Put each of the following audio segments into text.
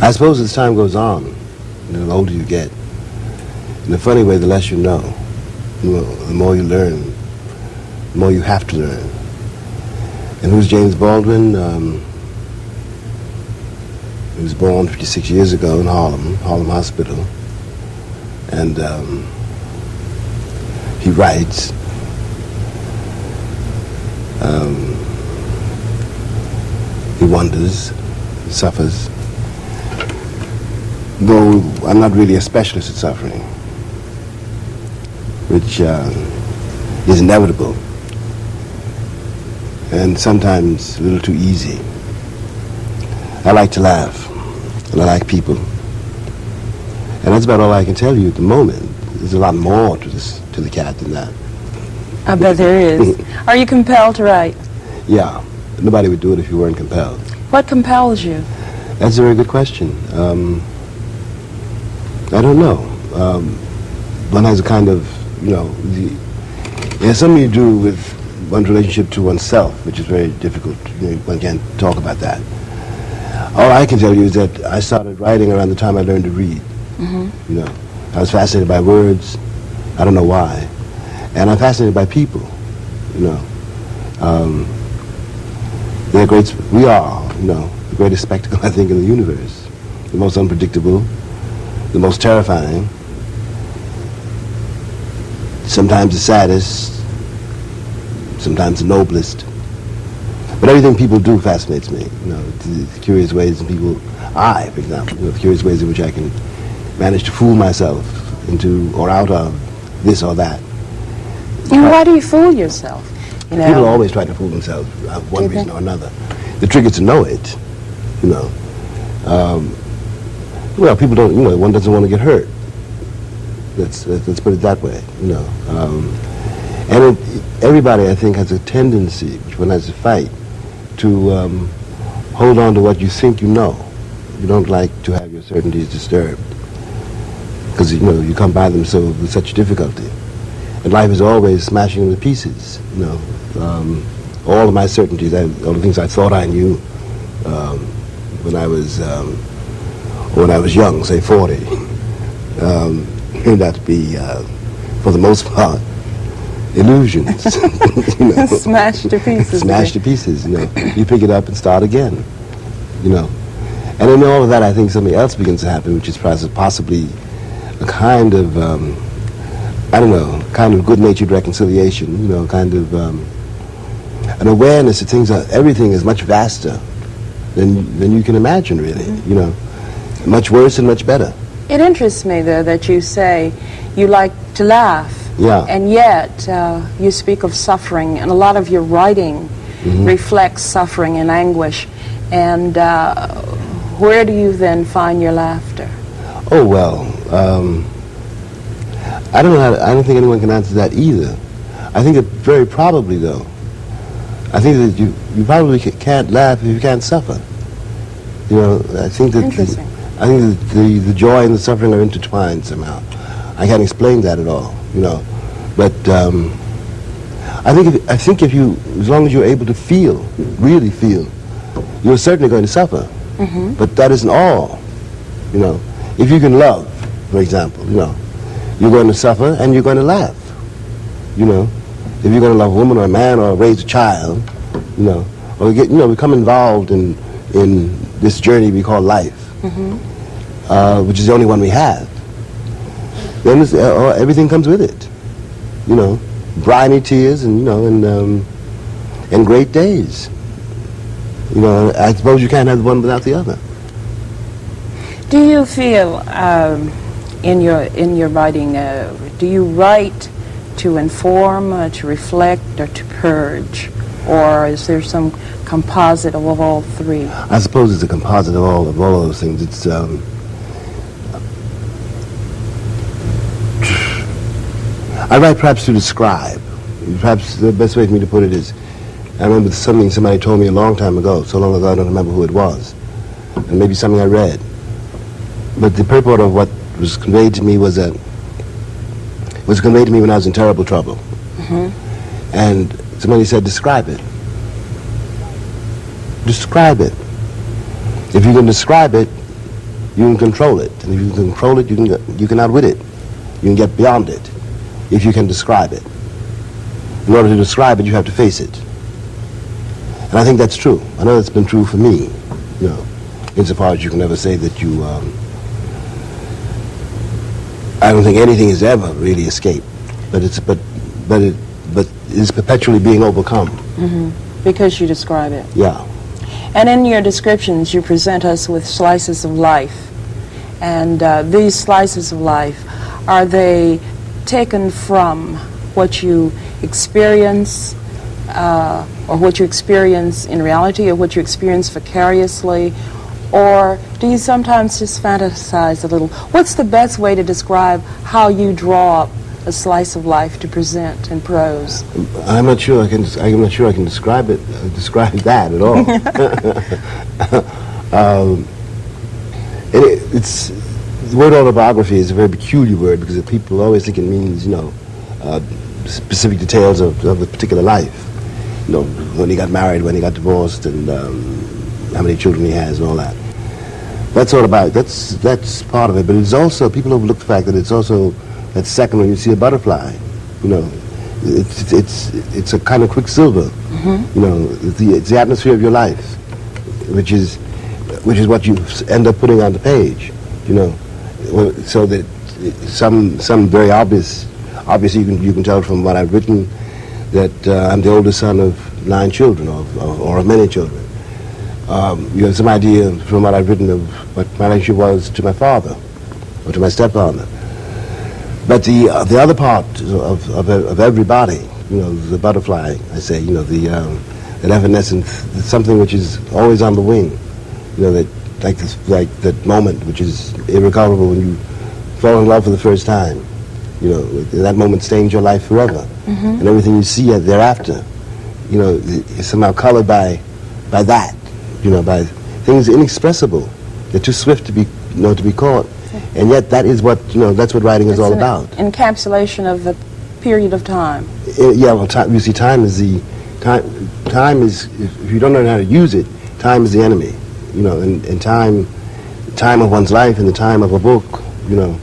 I suppose as time goes on, the older you get, in a funny way, the less you know. The more you learn, the more you have to learn. And who's James Baldwin? He was born 56 years ago in Harlem Hospital. And he writes. He wonders, he suffers. Though I'm not really a specialist at suffering, which is inevitable and sometimes a little too easy. I like to laugh, and I like people. And that's about all I can tell you at the moment. There's a lot more to the cat than that. I bet there is. Are you compelled to write? Yeah. Nobody would do it if you weren't compelled. What compels you? That's a very good question. I don't know. One has a kind of, it has something to do with one's relationship to oneself, which is very difficult. One can't talk about that. All I can tell you is that I started writing around the time I learned to read. Mm-hmm. I was fascinated by words. I don't know why. And I'm fascinated by people, They're great. We are, the greatest spectacle, I think, in the universe. The most unpredictable, the most terrifying, sometimes the saddest, sometimes the noblest. But everything people do fascinates me, the curious ways in people, for example, the curious ways in which I can manage to fool myself into or out of this or that. And why do you fool yourself? People always try to fool themselves for one reason or another. The trick is to know it, Well, people don't, one doesn't want to get hurt. Let's put it that way, And everybody, I think, has a tendency, which one has to fight, to hold on to what you think you know. You don't like to have your certainties disturbed. Because, you come by them with such difficulty. And life is always smashing them to pieces, all of my certainties, all the things I thought I knew when I was young, say 40, turned out to be, for the most part, illusions. Smashed to pieces. Smashed to pieces, You pick it up and start again, And in all of that, I think something else begins to happen, which is possibly a kind of, kind of good-natured reconciliation, kind of an awareness that everything is much vaster than you can imagine, really, much worse and much better. It interests me, though, that you say you like to laugh. Yeah. And yet you speak of suffering, and a lot of your writing reflects suffering and anguish. And where do you then find your laughter? Oh, well, I don't know. I don't think anyone can answer that either. I think that very probably, though, I think that you probably can't laugh if you can't suffer. I think that the joy and the suffering are intertwined somehow. I can't explain that at all, But I think if you, as long as you're able to feel, really feel, you're certainly going to suffer. Mm-hmm. But that isn't all. If you can love, for example, you're going to suffer and you're going to laugh. If you're going to love a woman or a man or raise a child, or become involved in this journey we call life, which is the only one we have, then everything comes with it. Briny tears and great days. I suppose you can't have the one without the other. Do you feel in your writing, do you write to inform, to reflect, or to purge, or is there some composite of all three? I suppose it's a composite of all of those things. It's I write perhaps to describe. Perhaps the best way for me to put it is, I remember something somebody told me a long time ago, so long ago I don't remember who it was, and maybe something I read. But the purport of what was conveyed to me was conveyed to me when I was in terrible trouble. Mm-hmm. And somebody said, describe it. Describe it. If you can describe it, you can control it. And if you can control it, you can outwit it. You can get beyond it if you can describe it. In order to describe it, you have to face it. And I think that's true. I know that's been true for me, you know, insofar as you can ever say that you, I don't think anything has ever really escaped, but it is perpetually being overcome. Because you describe it. Yeah. And in your descriptions, you present us with slices of life. And these slices of life, are they taken from what you experience, or what you experience in reality, or what you experience vicariously? Or do you sometimes just fantasize a little? What's the best way to describe how you draw up a slice of life to present in prose? I'm not sure I can describe that at all. It's the word autobiography is a very peculiar word because people always think it means, you know, specific details of the particular life. You know, when he got married, when he got divorced, and how many children he has, and all that. That's all about. That's part of it. But it's also, people overlook the fact that it's also that second when you see a butterfly. You know, it's a kind of quicksilver. You know, it's the atmosphere of your life, which is what you end up putting on the page. You know, so that some very obviously you can tell from what I've written that I'm the oldest son of 9 children, or of many children. You have some idea from what I've written of what my relationship was to my father, or to my stepfather. But the other part of everybody, you know, the butterfly, I say, you know, that evanescence, something which is always on the wing, you know, that like that moment which is irrecoverable when you fall in love for the first time. You know, that moment stains your life forever, and everything you see thereafter, you know, is somehow colored by that, you know, by things inexpressible. They're too swift to be, you know, to be caught, and yet that is what, you know, that's what writing is all about. Encapsulation of a period of time. Yeah, well, you see, time is time is, if you don't know how to use it, time is the enemy, you know, and time of one's life and the time of a book, you know,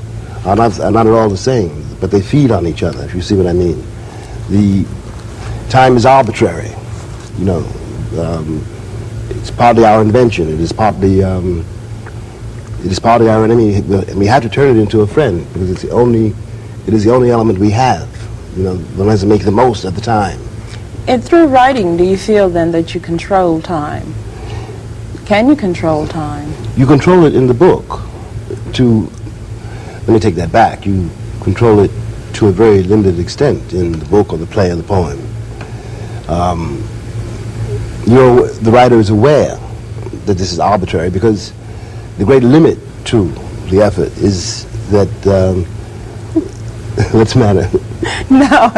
are not at all the same, but they feed on each other, if you see what I mean. The time is arbitrary, you know. It's partly our invention. It is partly our enemy, and we have to turn it into a friend because it is the only element we have. You know, one has to make the most at the time. And through writing, do you feel then that you control time? Can you control time? You control it in the book. Let me take that back. You control it to a very limited extent in the book or the play or the poem. The writer is aware that this is arbitrary because the great limit to the effort is that, what's the matter? No,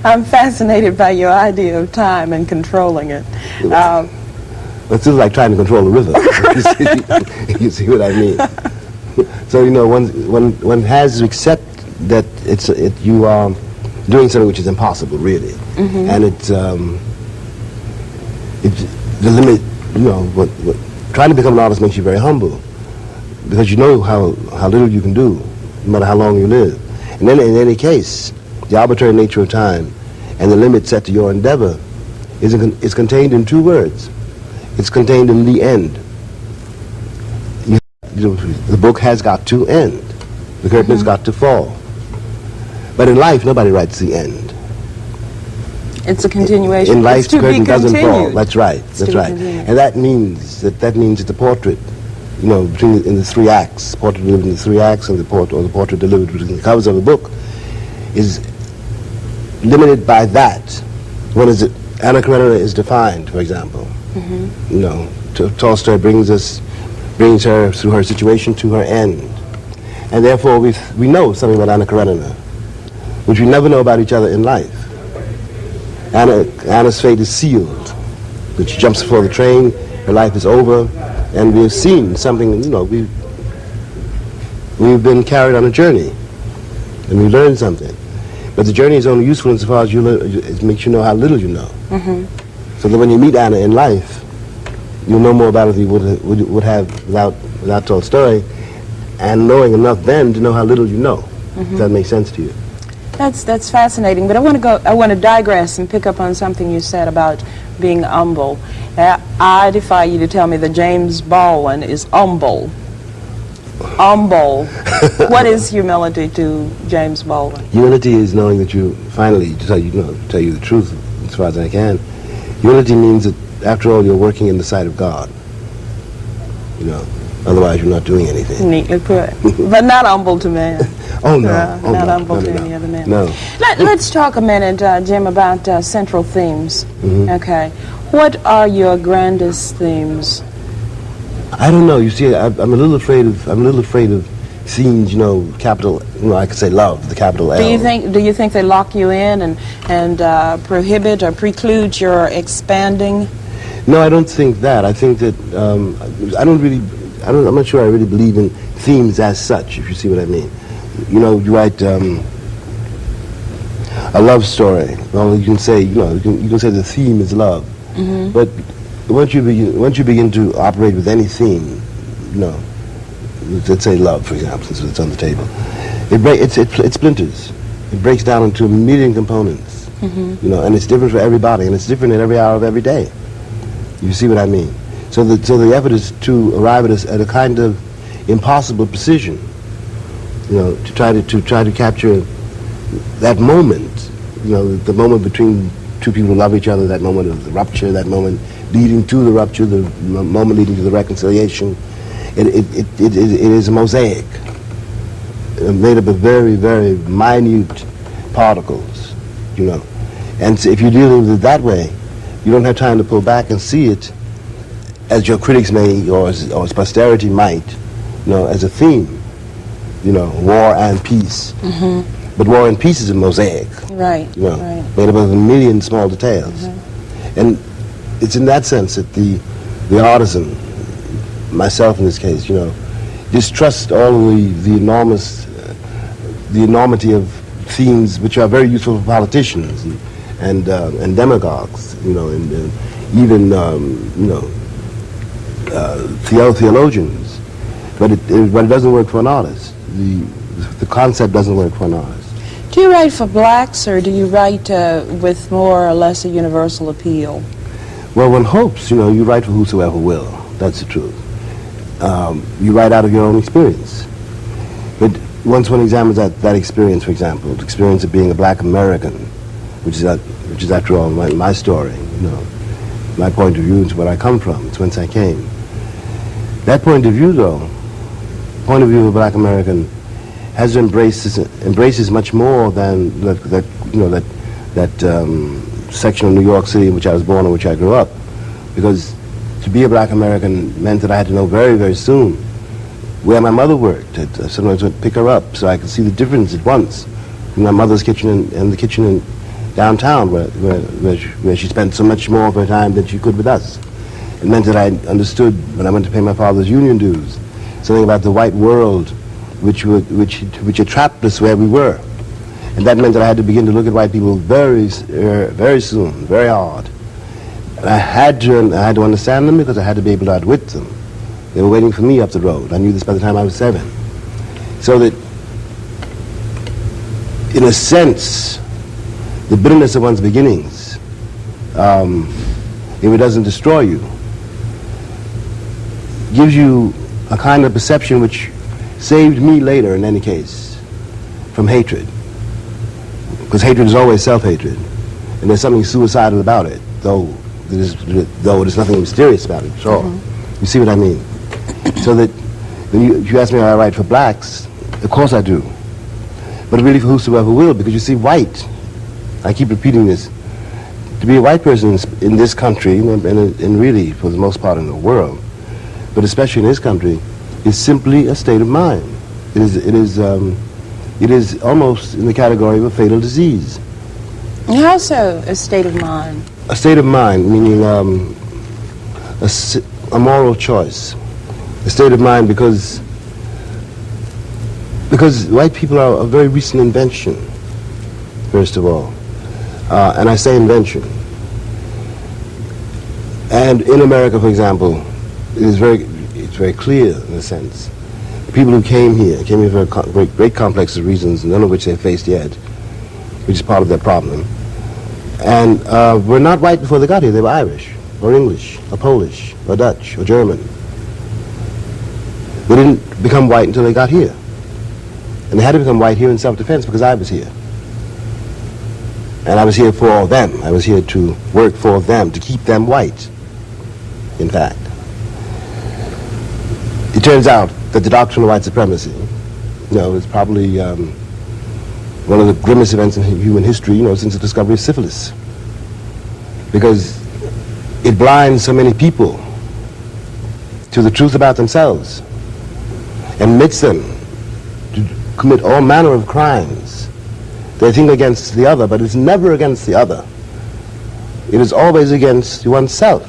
I'm fascinated by your idea of time and controlling it. It's just like trying to control a river. You see what I mean? So, you know, one has to accept that you are doing something which is impossible, really, and it's the limit. You know, trying to become an artist makes you very humble because you know how little you can do, no matter how long you live. And then, in any case, the arbitrary nature of time and the limit set to your endeavor is contained in 2 words. It's contained in the end. The book has got to end. The curtain has got to fall. But in life, nobody writes the end. It's a continuation. In life, the curtain doesn't fall. That's right. That's right. And that means that the portrait, you know, in the 3 acts, portrait delivered in the 3 acts, and the portrait delivered between the covers of the book, is limited by that. What is it? Anna Karenina is defined, for example. You know, Tolstoy brings her through her situation to her end. And therefore we know something about Anna Karenina, which we never know about each other in life. Anna's fate is sealed. When she jumps before the train, her life is over, and we have seen something, you know, we've been carried on a journey, and we learned something. But the journey is only useful insofar as it makes you know how little you know. So that when you meet Anna in life, you'll know more about it than you would have without without Tolstoy, and knowing enough then to know how little you know. If that makes sense to you. That's fascinating, but I want to digress and pick up on something you said about being humble. I defy you to tell me that James Baldwin is humble. Humble. What is humility to James Baldwin? Humility is knowing that you finally, to tell you the truth as far as I can. Humility means that after all, you're working in the sight of God. You know, otherwise you're not doing anything. Neatly put, but not humble to man. Oh no, not humble to any other man. No. Let's talk a minute, Jim, about central themes. Okay, what are your grandest themes? I don't know. You see, I'm a little afraid of themes. You know, capital. You know, I could say love, the capital L. Do you think they lock you in and prohibit or preclude your expanding? No, I don't think that. I think that I'm not sure I really believe in themes as such, if you see what I mean. You know, you write a love story. Well, you can say, you know, you can say the theme is love. But once you begin to operate with any theme, you know, let's say love, for example, since it's on the table, it splinters. It breaks down into a million components. You know, and it's different for everybody, and it's different at every hour of every day. You see what I mean? So the effort is to arrive at a kind of impossible precision. You know, to try to capture that moment. You know, the moment between two people who love each other, that moment of the rupture, that moment leading to the rupture, the moment leading to the reconciliation. It is a mosaic made up of very, very minute particles. You know, and so if you're dealing with it that way, you don't have time to pull back and see it as your critics may, or as posterity might, you know, as a theme. You know, war and peace. But war and peace is a mosaic. Right. You know, right. made up of a million small details. And it's in that sense that the artisan, myself in this case, you know, distrust all the enormity of themes which are very useful for politicians and demagogues, you know, and even you know, theologians. But it doesn't work for an artist. The concept doesn't work for an artist. Do you write for blacks, or do you write with more or less a universal appeal? Well, one hopes, you know, you write for whosoever will. That's the truth. You write out of your own experience. But once one examines that experience, for example, the experience of being a black American, which is after all my story, you know, my point of view is where I come from. It's whence I came. That point of view, though, point of view of a black American, has embraces much more than that section of New York City in which I was born and which I grew up. Because to be a black American meant that I had to know very, very soon where my mother worked. Sometimes I would pick her up so I could see the difference at once in my mother's kitchen and the kitchen in downtown where she spent so much more of her time than she could with us. It meant that I understood when I went to pay my father's union dues something about the white world which had trapped us where we were. And that meant that I had to begin to look at white people very soon, very hard. And I had to understand them because I had to be able to outwit them. They were waiting for me up the road. I knew this by the time I was 7. So that, in a sense, the bitterness of one's beginnings, if it doesn't destroy you, gives you a kind of perception which saved me later, in any case, from hatred. Because hatred is always self-hatred, and there's something suicidal about it, though there's nothing mysterious about it at all. You see what I mean? So that when you ask me how I write for blacks, of course I do. But really for whosoever will, because you see, white, I keep repeating this, to be a white person in this country, and really for the most part in the world, but especially in this country, is simply a state of mind. It is almost in the category of a fatal disease. How so, a state of mind? A state of mind, meaning a moral choice. A state of mind because white people are a very recent invention, first of all. And I say invention. And in America, for example, it's very clear in a sense. People who came here for a great complex of reasons, none of which they faced yet, which is part of their problem. And were not white before they got here. They were Irish, or English, or Polish, or Dutch, or German. They didn't become white until they got here. And they had to become white here in self-defense because I was here. And I was here for them. I was here to work for them, to keep them white, in fact. It turns out that the doctrine of white supremacy, is probably one of the grimmest events in human history, since the discovery of syphilis. Because it blinds so many people to the truth about themselves and makes them to commit all manner of crimes. They think against the other, but it's never against the other. It is always against oneself.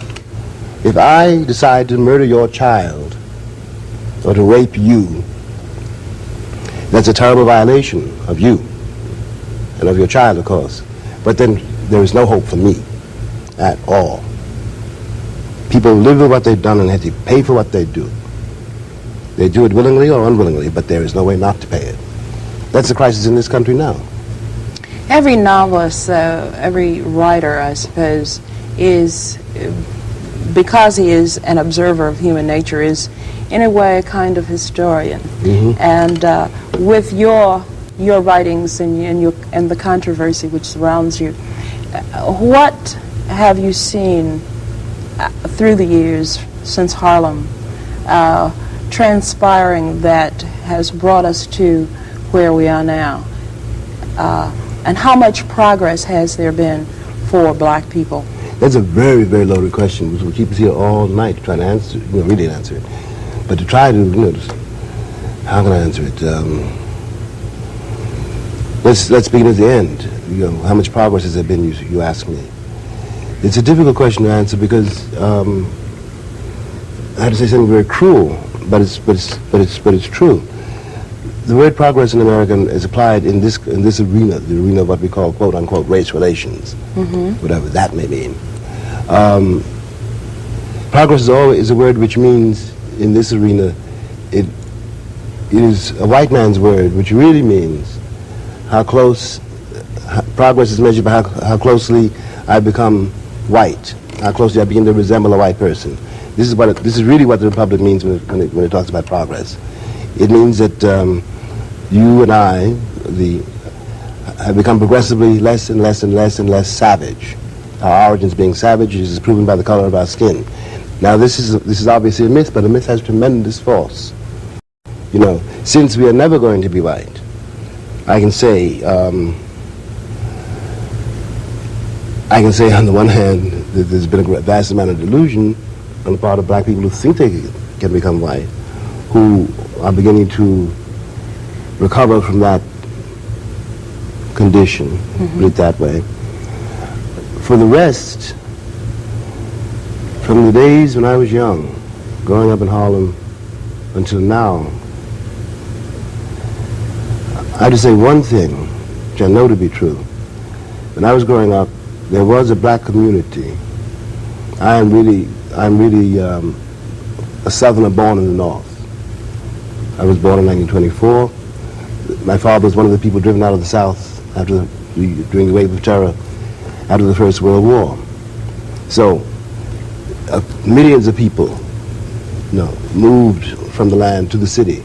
If I decide to murder your child or to rape you, that's a terrible violation of you and of your child, of course. But then there is no hope for me at all. People live with what they've done and have to pay for what they do. They do it willingly or unwillingly, but there is no way not to pay it. That's the crisis in this country now. Every novelist, every writer, I suppose, is, because he is an observer of human nature, is in a way a kind of historian. Mm-hmm. And with your writings and the controversy which surrounds you, what have you seen through the years since Harlem transpiring that has brought us to where we are now? And how much progress has there been for black people? That's a very, very loaded question, which will keep us here all night trying to answer it. We didn't answer it. But to try to, how can I answer it? Let's begin at the end. How much progress has there been, you ask me. It's a difficult question to answer because I had to say something very cruel, but it's true. The word progress in America is applied in this arena, the arena of what we call quote unquote race relations, whatever that may mean. Progress is always a word which means in this arena it is a white man's word, which really means how close progress is measured by how closely I become white, how closely I begin to resemble a white person. This is really what the Republic means when it talks about progress. It means that you and I have become progressively less and less and less and less savage. Our origins being savage is proven by the color of our skin. Now this is obviously a myth, but a myth has tremendous force. Since we are never going to be white, I can say on the one hand that there's been a vast amount of delusion on the part of black people who think they can become white, who are beginning to recover from that condition, put it that way. For the rest, from the days when I was young, growing up in Harlem until now, I have to say one thing, which I know to be true. When I was growing up, there was a black community. I'm really a Southerner born in the North. I was born in 1924. My father was one of the people driven out of the South during the wave of terror after the First World War. So millions of people moved from the land to the city,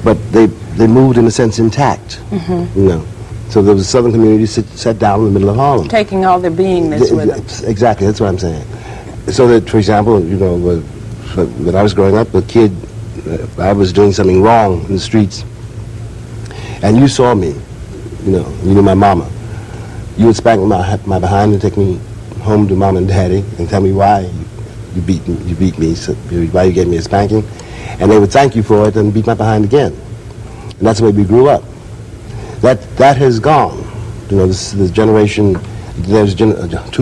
but they moved in a sense intact. So there was a Southern community set down in the middle of Harlem, taking all their beingness with them. Exactly, that's what I'm saying. So that, for example, when I was growing up, a kid, I was doing something wrong in the streets, and you saw me, you knew my mama. You would spank my behind and take me home to mom and daddy and tell me why you beat me, why you gave me a spanking, and they would thank you for it and beat my behind again. And that's the way we grew up. That has gone. There's two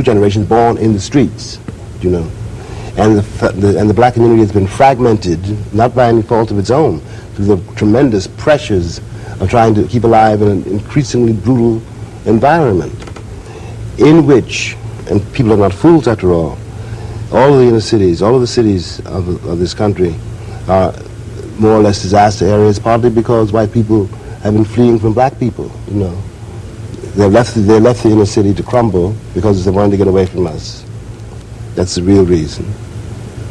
generations born in the streets, and the black community has been fragmented, not by any fault of its own, through the tremendous pressures of trying to keep alive in an increasingly brutal environment, in which, and people are not fools after all of the inner cities, all of the cities of this country are more or less disaster areas, partly because white people have been fleeing from black people, you know. They left the inner city to crumble because they wanted to get away from us. That's the real reason,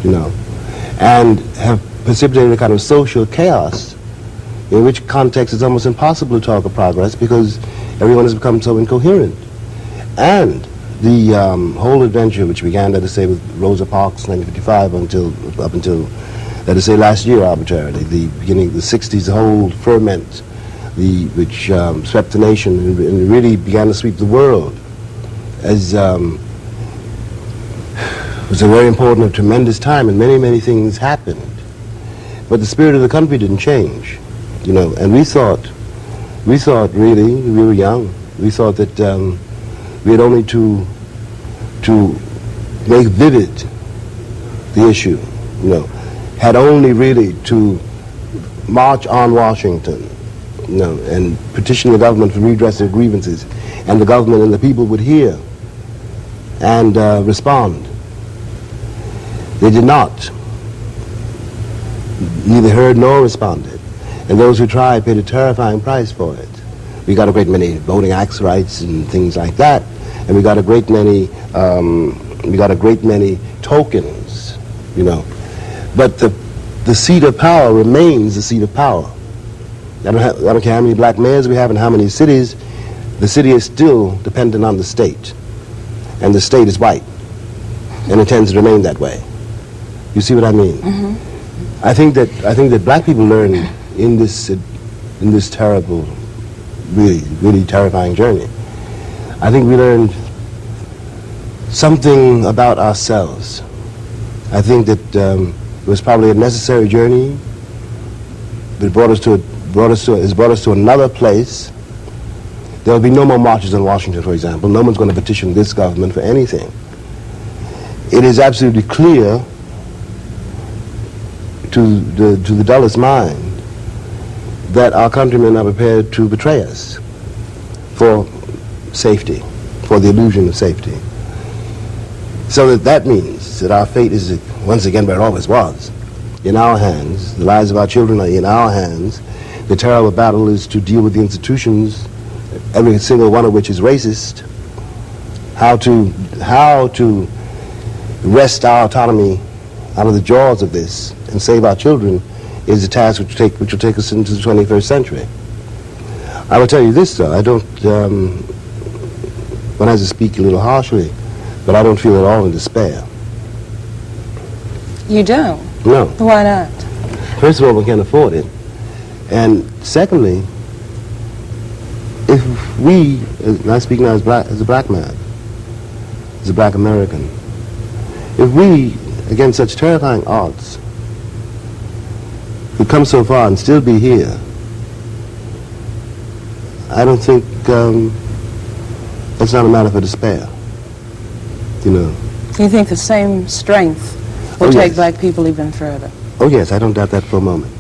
you know. And have precipitated a kind of social chaos in which context it's almost impossible to talk of progress because everyone has become so incoherent. And the whole adventure, which began, let us say, with Rosa Parks, 1955, up until, let us say, last year arbitrarily, the beginning of the 60s, the whole ferment, which swept the nation and really began to sweep the world, as was a very important and tremendous time, and many, many things happened. But the spirit of the country didn't change, you know, and we thought really, we were young, we thought that we had only to make vivid the issue, you know, had only really to march on Washington, you know, and petition the government for redress of grievances, and the government and the people would hear and respond. They did not. Neither heard nor responded. And those who tried paid a terrifying price for it. We got a great many voting acts rights and things like that, and we got a great many tokens, you know. But the seat of power remains the seat of power. I don't care how many black mayors we have and how many cities. The city is still dependent on the state, and the state is white, and it tends to remain that way. You see what I mean? Mm-hmm. I think that black people learn in this terrible, really terrifying journey. I think we learned something about ourselves. I think that it was probably a necessary journey, but it has brought us to another place. There will be no more marches in Washington, for example. No one's going to petition this government for anything. It is absolutely clear to the dullest mind that our countrymen are prepared to betray us for safety, for the illusion of safety. So that means that our fate is once again where it always was, in our hands. The lives of our children are in our hands. The terrible battle is to deal with the institutions, every single one of which is racist. How to wrest our autonomy out of the jaws of this and save our children is a task which will take us into the 21st century. I will tell you this, though. I don't, one has to speak a little harshly, but I don't feel at all in despair. You don't? No. Why not? First of all, we can't afford it. And secondly, if we, and I speak now as a black man, as a black American, if we, against such terrifying odds, could come so far and still be here, I don't think that's not a matter for despair, you know. You think the same strength will take black people even further? Oh yes, I don't doubt that for a moment.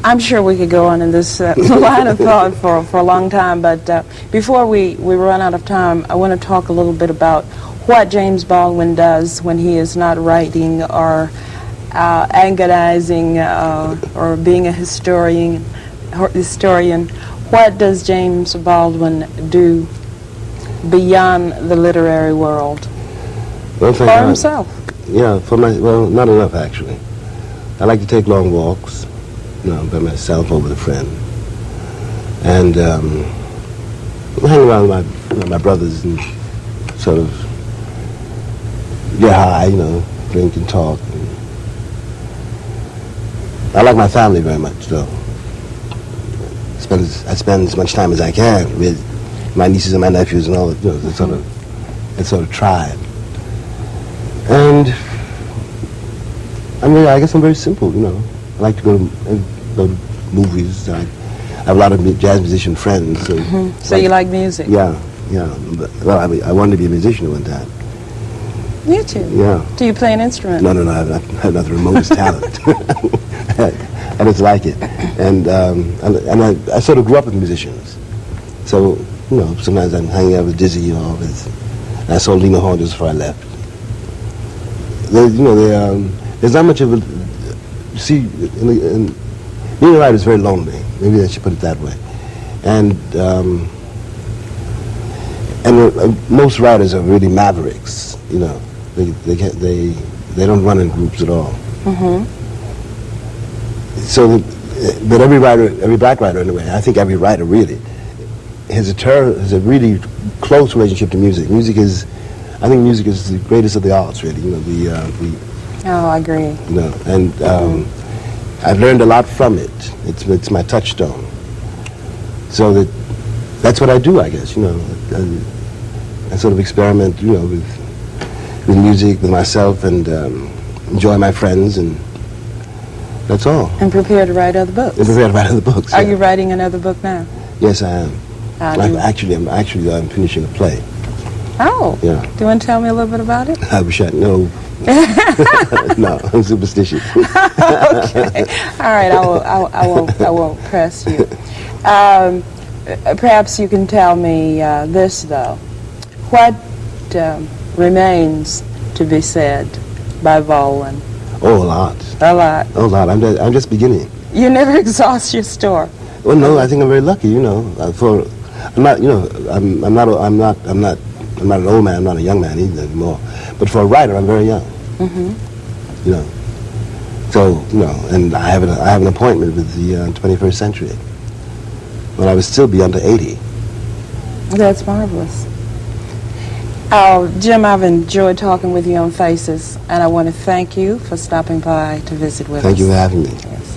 I'm sure we could go on in this line of thought for a long time, but before we run out of time, I want to talk a little bit about what James Baldwin does when he is not writing or agonizing or being a historian. What does James Baldwin do beyond the literary world? Well, for himself? Yeah, well, not enough actually. I like to take long walks, you know, by myself or with a friend, and hang around with my brothers and sort of get high, you know, drink and talk. I like my family very much, though. I spend as much time as I can with my nieces and my nephews and all that, you know, that sort of tribe. And I guess I'm very simple, you know. I like to go to movies. I have a lot of jazz musician friends. So, so you like music? Yeah. Well, I wanted to be a musician at one time. You too? Yeah. Do you play an instrument? No, I have not the remotest talent. I just like it. And I sort of grew up with musicians. So, you know, sometimes I'm hanging out with Dizzy or and I saw Lena Horne just before I left. There's not much of you see, being a writer is very lonely. Maybe I should put it that way. And most writers are really mavericks. You know, they don't run in groups at all. Mm-hmm. So, but every writer, every black writer anyway, I think every writer really has a really close relationship to music. I think music is the greatest of the arts, really. You know, Oh, I agree. you know, and I've learned a lot from it. It's my touchstone. So that's what I do, I guess. You know, I sort of experiment, you know, with music, with myself, and enjoy my friends, and that's all. And prepare to write other books. And prepare to write other books. Are yeah. you writing another book now? Yes, I am. I'm finishing a play. Oh. Yeah. Do you want to tell me a little bit about it? I wish I no. No, I'm superstitious. Okay. All right. I won't press you. Perhaps you can tell me this though. What remains to be said by Baldwin? Oh, a lot. A lot. Oh, a lot. I'm just beginning. You never exhaust your store. Well, no, I think I'm very lucky. You know, I'm not. You know, I'm not an old man. I'm not a young man either anymore. But for a writer, I'm very young. Mm-hmm. You know, so you know, and I have an appointment with the 21st century. When I would still be under 80. That's marvelous. Jim, I've enjoyed talking with you on Faces, and I want to thank you for stopping by to visit with us. Thank you for having me. Yes.